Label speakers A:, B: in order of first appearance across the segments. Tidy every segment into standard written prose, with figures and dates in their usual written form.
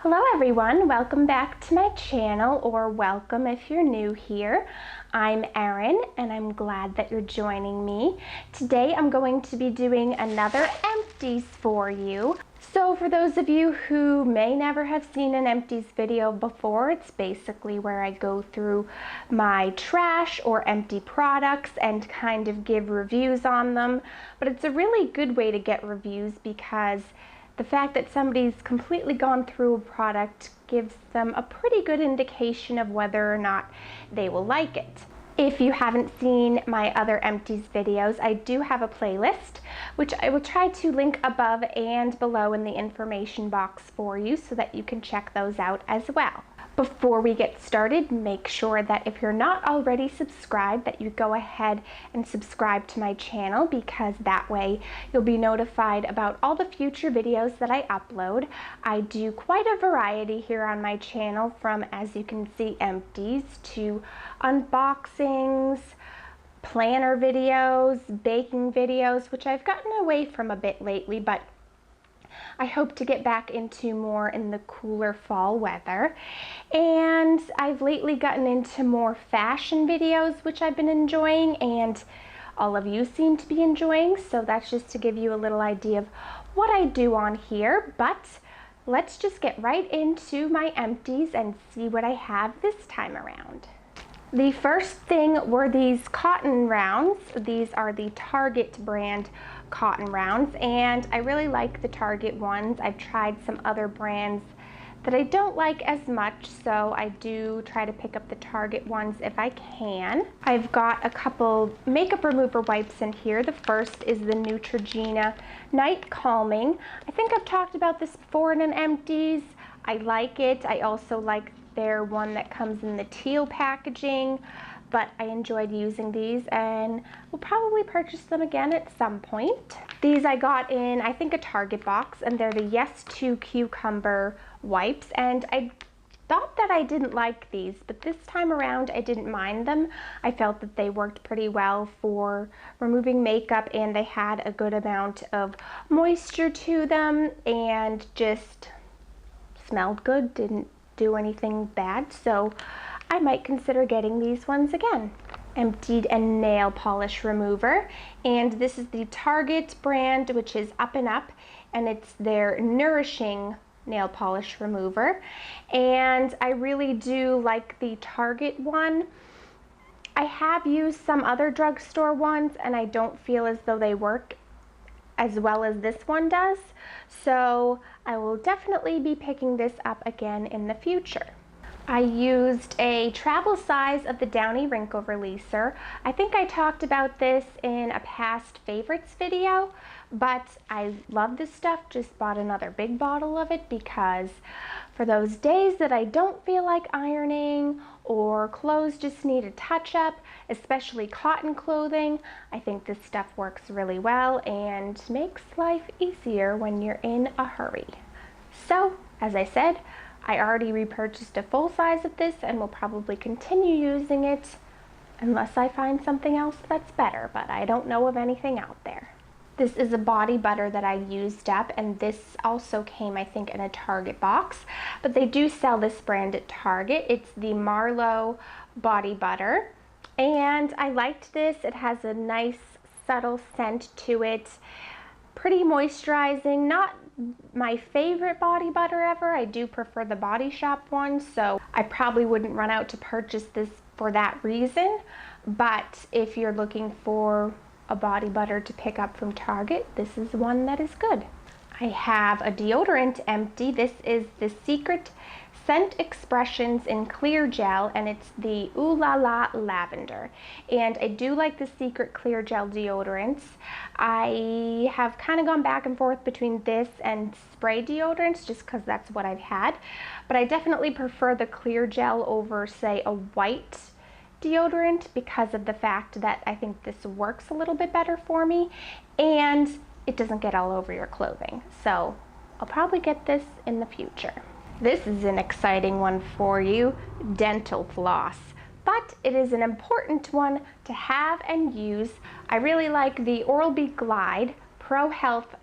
A: Hello everyone, welcome back to my channel, or welcome if you're new here. I'm Erin and I'm glad that you're joining me. Today I'm going to be doing another empties for you. So for those of you who may never have seen an empties video before, it's basically where I go through my trash or empty products and kind of give reviews on them. But it's a really good way to get reviews because the fact that somebody's completely gone through a product gives them a pretty good indication of whether or not they will like it. If you haven't seen my other empties videos, I do have a playlist, which I will try to link above and below in the information box for you so that you can check those out as well. Before we get started, make sure that if you're not already subscribed, that you go ahead and subscribe to my channel, because that way you'll be notified about all the future videos that I upload. I do quite a variety here on my channel, from, as you can see, empties to unboxings, planner videos, baking videos, which I've gotten away from a bit lately, but I hope to get back into more in the cooler fall weather. And I've lately gotten into more fashion videos, which I've been enjoying, and all of you seem to be enjoying. So that's just to give you a little idea of what I do on here. But let's just get right into my empties and see what I have this time around. The first thing were these cotton rounds. These are the Target brand cotton rounds, and I really like the Target ones. I've tried some other brands that I don't like as much, so I do try to pick up the Target ones if I can. I've got a couple makeup remover wipes in here. The first is the Neutrogena Night Calming. I think I've talked about this before in an empties. I like it. I also like their one that comes in the teal packaging, but I enjoyed using these and will probably purchase them again at some point. These I got in, I think, a Target box, and they're the Yes to Cucumber wipes, and I thought that I didn't like these, but this time around I didn't mind them. I felt that they worked pretty well for removing makeup, and they had a good amount of moisture to them and just smelled good, didn't do anything bad, so I might consider getting these ones again. Emptied and nail polish remover, and this is the Target brand, which is Up and Up, and it's their Nourishing nail polish remover, and I really do like the Target one. I have used some other drugstore ones and I don't feel as though they work as well as this one does, so I will definitely be picking this up again in the future. I used a travel size of the Downy Wrinkle Releaser. I think I talked about this in a past favorites video, but I love this stuff. Just bought another big bottle of it because for those days that I don't feel like ironing or clothes just need a touch-up, especially cotton clothing, I think this stuff works really well and makes life easier when you're in a hurry. So, as I said, I already repurchased a full size of this and will probably continue using it unless I find something else that's better, but I don't know of anything out there. This is a body butter that I used up, and this also came, I think, in a Target box, but they do sell this brand at Target. It's the Marlowe body butter, and I liked this. It has a nice subtle scent to it, pretty moisturizing. Not my favorite body butter ever. I do prefer the Body Shop one, so I probably wouldn't run out to purchase this for that reason, but if you're looking for a body butter to pick up from Target, this is one that is good. I have a deodorant empty. This is the Secret Scent Expressions in Clear Gel, and it's the Ooh La La Lavender. And I do like the Secret Clear Gel deodorants. I have kind of gone back and forth between this and spray deodorants just because that's what I've had. But I definitely prefer the Clear Gel over, say, a white deodorant because of the fact that I think this works a little bit better for me and it doesn't get all over your clothing. So I'll probably get this in the future. This is an exciting one for you, dental floss, but it is an important one to have and use. I really like the Oral-B Glide Pro Health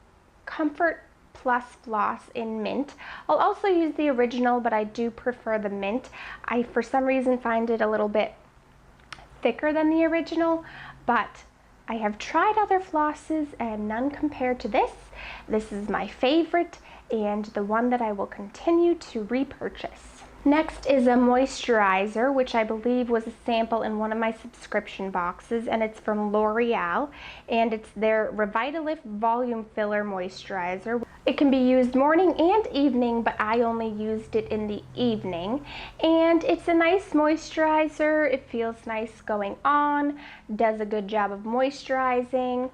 A: Comfort Plus floss in mint. I'll also use the original, but I do prefer the mint. I, for some reason, find it a little bit thicker than the original, but I have tried other flosses and none compared to this. This is my favorite and the one that I will continue to repurchase. Next is a moisturizer, which I believe was a sample in one of my subscription boxes, and it's from L'Oreal, and it's their Revitalift Volume Filler Moisturizer. It can be used morning and evening, but I only used it in the evening, and it's a nice moisturizer. It feels nice going on, does a good job of moisturizing,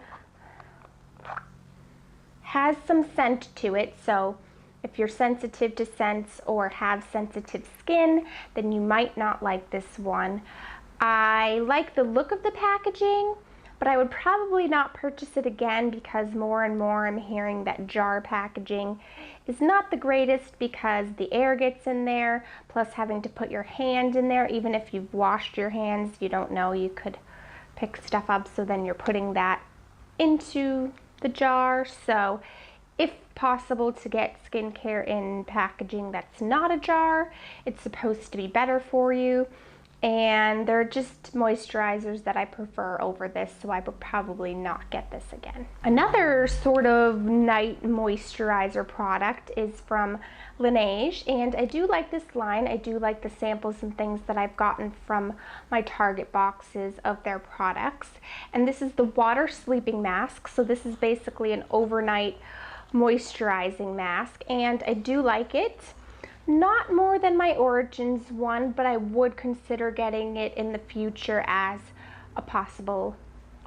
A: has some scent to it, so if you're sensitive to scents or have sensitive skin, then you might not like this one. I like the look of the packaging, but I would probably not purchase it again because more and more I'm hearing that jar packaging is not the greatest because the air gets in there, plus having to put your hand in there. Even if you've washed your hands, you don't know, you could pick stuff up, so then you're putting that into the jar. So if possible to get skincare in packaging that's not a jar, it's supposed to be better for you. And they're just moisturizers that I prefer over this, so I would probably not get this again. Another sort of night moisturizer product is from Laneige, and I do like this line. I do like the samples and things that I've gotten from my Target boxes of their products. And this is the Water Sleeping Mask, so this is basically an overnight moisturizing mask, and I do like it. Not more than my Origins one, but I would consider getting it in the future as a possible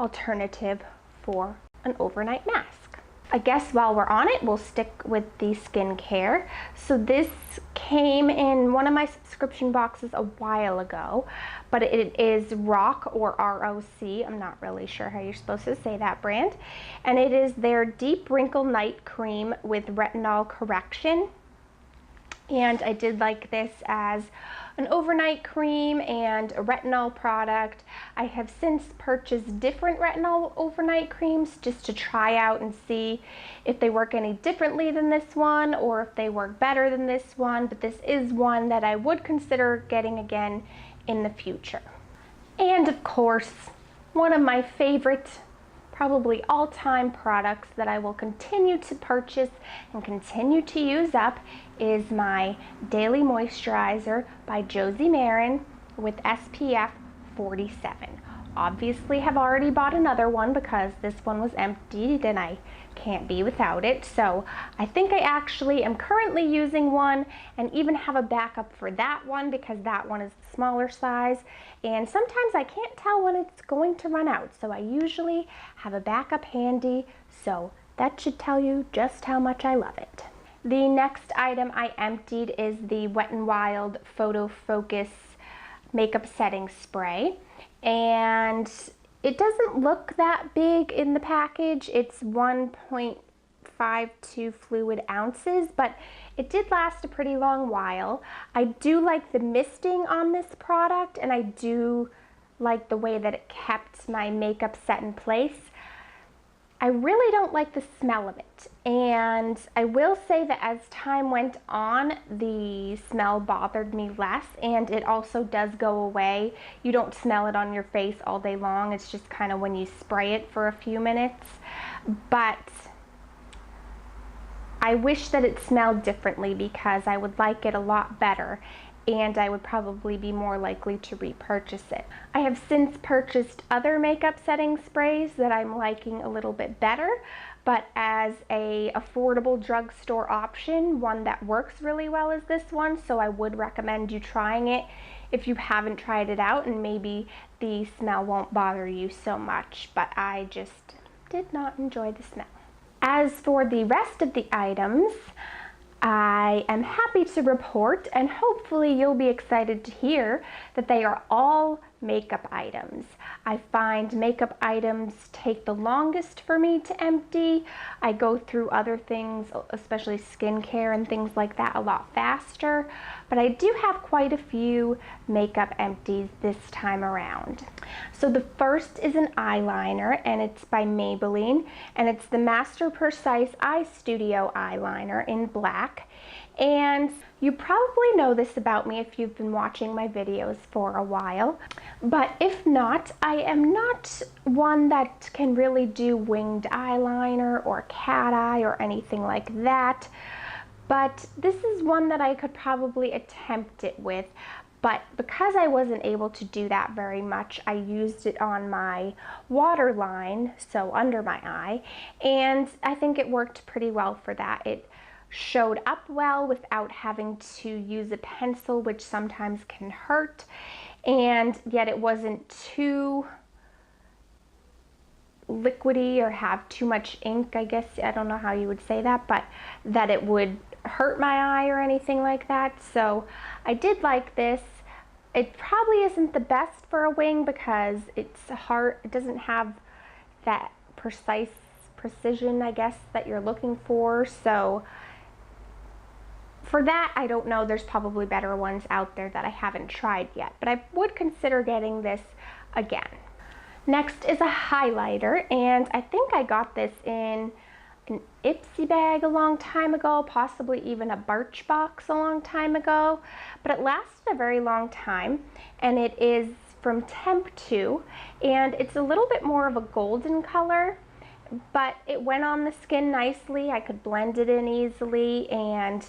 A: alternative for an overnight mask. I guess while we're on it, we'll stick with the skincare. So this came in one of my subscription boxes a while ago, but it is ROC, or R-O-C. I'm not really sure how you're supposed to say that brand. And it is their Deep Wrinkle Night Cream with Retinol Correction. And I did like this as an overnight cream and a retinol product. I have since purchased different retinol overnight creams just to try out and see if they work any differently than this one or if they work better than this one, but this is one that I would consider getting again in the future. And of course, one of my favorite, probably all-time products that I will continue to purchase and continue to use up is my Daily Moisturizer by Josie Maran with SPF 47. Obviously have already bought another one because this one was emptied and I can't be without it. So I think I actually am currently using one and even have a backup for that one because that one is the smaller size. And sometimes I can't tell when it's going to run out. So I usually have a backup handy. So that should tell you just how much I love it. The next item I emptied is the Wet n Wild Photo Focus Makeup Setting Spray. And it doesn't look that big in the package. It's 1.52 fluid ounces, but it did last a pretty long while. I do like the misting on this product, and I do like the way that it kept my makeup set in place. I really don't like the smell of it, and I will say that as time went on, the smell bothered me less, and it also does go away. You don't smell it on your face all day long. It's just kind of when you spray it for a few minutes, but I wish that it smelled differently because I would like it a lot better, and I would probably be more likely to repurchase it. I have since purchased other makeup setting sprays that I'm liking a little bit better, but as a affordable drugstore option, one that works really well is this one, so I would recommend you trying it if you haven't tried it out, and maybe the smell won't bother you so much, but I just did not enjoy the smell. As for the rest of the items, I am happy to report, and hopefully you'll be excited to hear, that they are all makeup items. I find makeup items take the longest for me to empty. I go through other things, especially skincare and things like that, a lot faster, but I do have quite a few makeup empties this time around. So the first is an eyeliner, and it's by Maybelline, and it's the Master Precise Eye Studio eyeliner in black. And you probably know this about me if you've been watching my videos for a while, but if not, I am not one that can really do winged eyeliner or cat eye or anything like that, but this is one that I could probably attempt it with. But because I wasn't able to do that very much, I used it on my waterline, so under my eye, and I think it worked pretty well for that. It showed up well without having to use a pencil, which sometimes can hurt, and yet it wasn't too liquidy or have too much ink, I guess. I don't know how you would say that, but that it would hurt my eye or anything like that. So I did like this. It probably isn't the best for a wing because it's hard, it doesn't have that precision, I guess, that you're looking for. So for that, I don't know, there's probably better ones out there that I haven't tried yet, but I would consider getting this again. Next is a highlighter, and I think I got this in an Ipsy bag a long time ago, possibly even a Birchbox a long time ago, but it lasted a very long time, and it is from Temptu, and it's a little bit more of a golden color, but it went on the skin nicely. I could blend it in easily, and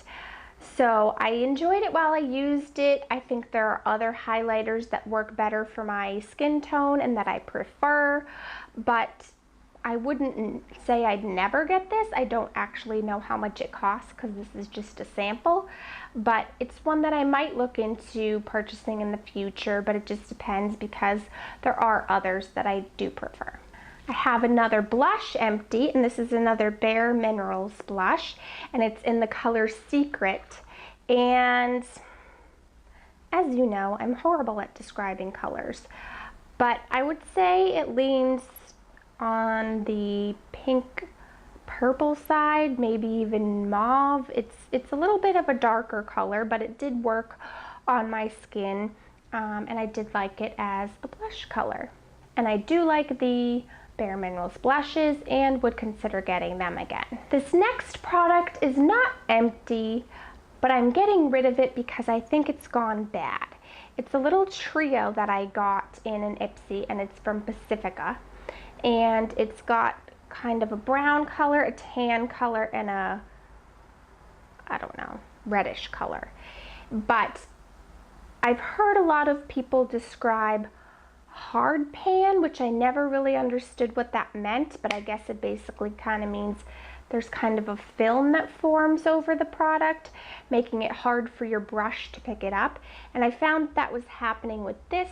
A: so I enjoyed it while I used it. I think there are other highlighters that work better for my skin tone and that I prefer, but I wouldn't say I'd never get this. I don't actually know how much it costs because this is just a sample, but it's one that I might look into purchasing in the future, but it just depends because there are others that I do prefer. I have another blush empty, and this is another Bare Minerals blush, and it's in the color Secret. And as you know, I'm horrible at describing colors, but I would say it leans on the pink purple side, maybe even mauve. It's a little bit of a darker color, but it did work on my skin, and I did like it as a blush color. And I do like the Bare Minerals blushes and would consider getting them again. This next product is not empty, but I'm getting rid of it because I think it's gone bad. It's a little trio that I got in an Ipsy, and it's from Pacifica, and it's got kind of a brown color, a tan color, and a, I don't know, reddish color. But I've heard a lot of people describe hard pan, which I never really understood what that meant, but I guess it basically kind of means there's kind of a film that forms over the product, making it hard for your brush to pick it up. And I found that was happening with this,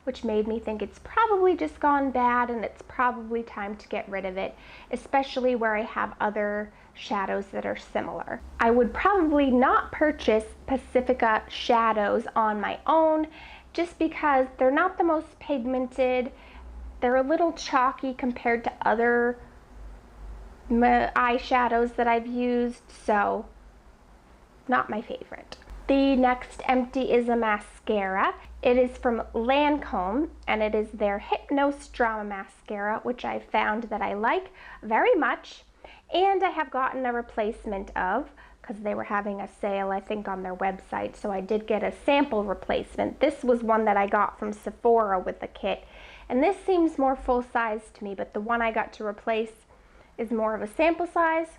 A: which made me think it's probably just gone bad and it's probably time to get rid of it, especially where I have other shadows that are similar. I would probably not purchase Pacifica shadows on my own, just because they're not the most pigmented. They're a little chalky compared to other eyeshadows that I've used, so not my favorite. The next empty is a mascara. It is from Lancome, and it is their Hypnose Drama Mascara, which I found that I like very much, and I have gotten a replacement of, because they were having a sale, I think, on their website, so I did get a sample replacement. This was one that I got from Sephora with the kit, and this seems more full size to me, but the one I got to replace is more of a sample size,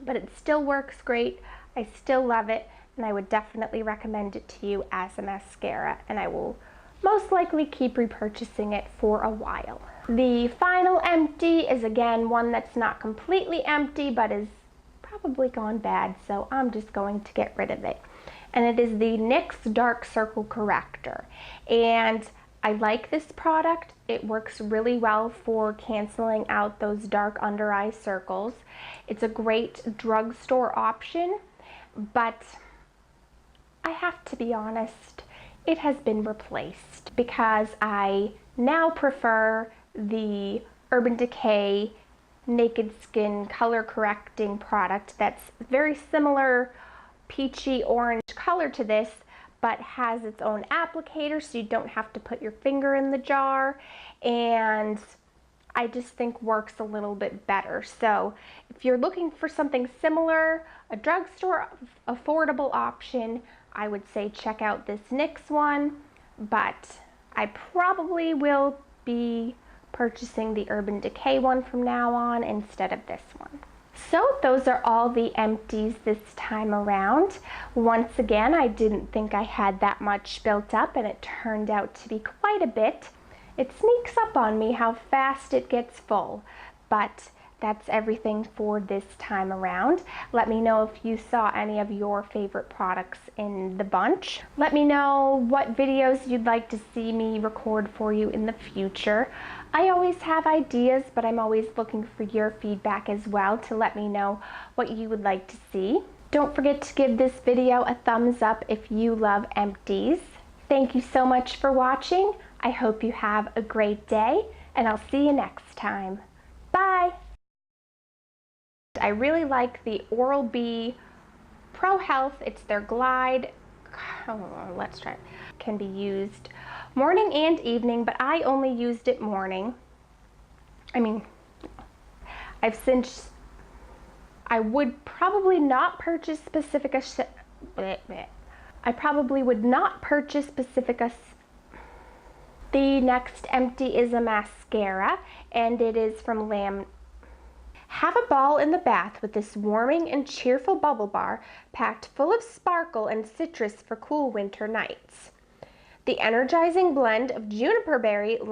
A: but it still works great. I still love it, and I would definitely recommend it to you as a mascara, and I will most likely keep repurchasing it for a while. The final empty is again one that's not completely empty, but is probably gone bad, so I'm just going to get rid of it. And it is the NYX Dark Circle Corrector. And I like this product. It works really well for canceling out those dark under eye circles. It's a great drugstore option, but I have to be honest, it has been replaced because I now prefer the Urban Decay Naked Skin color correcting product that's very similar peachy orange color to this, but has its own applicator so you don't have to put your finger in the jar, and I just think works a little bit better. So if you're looking for something similar, a drugstore affordable option, I would say check out this NYX one, but I probably will be purchasing the Urban Decay one from now on instead of this one. So those are all the empties this time around. Once again, I didn't think I had that much built up, and it turned out to be quite a bit. It sneaks up on me how fast it gets full, but that's everything for this time around. Let me know if you saw any of your favorite products in the bunch. Let me know what videos you'd like to see me record for you in the future. I always have ideas, but I'm always looking for your feedback as well to let me know what you would like to see. Don't forget to give this video a thumbs up if you love empties. Thank you so much for watching. I hope you have a great day, and I'll see you next time. Bye! I really like the Oral-B Pro Health. It's their Glide. Oh, let's try it. Can be used morning and evening, but I only used it morning. I mean, I would probably not purchase Pacifica. I probably would not purchase Pacifica. The next empty is a mascara, and it is from Lamb. Have a ball in the bath with this warming and cheerful bubble bar packed full of sparkle and citrus for cool winter nights. The energizing blend of juniper berry, lime,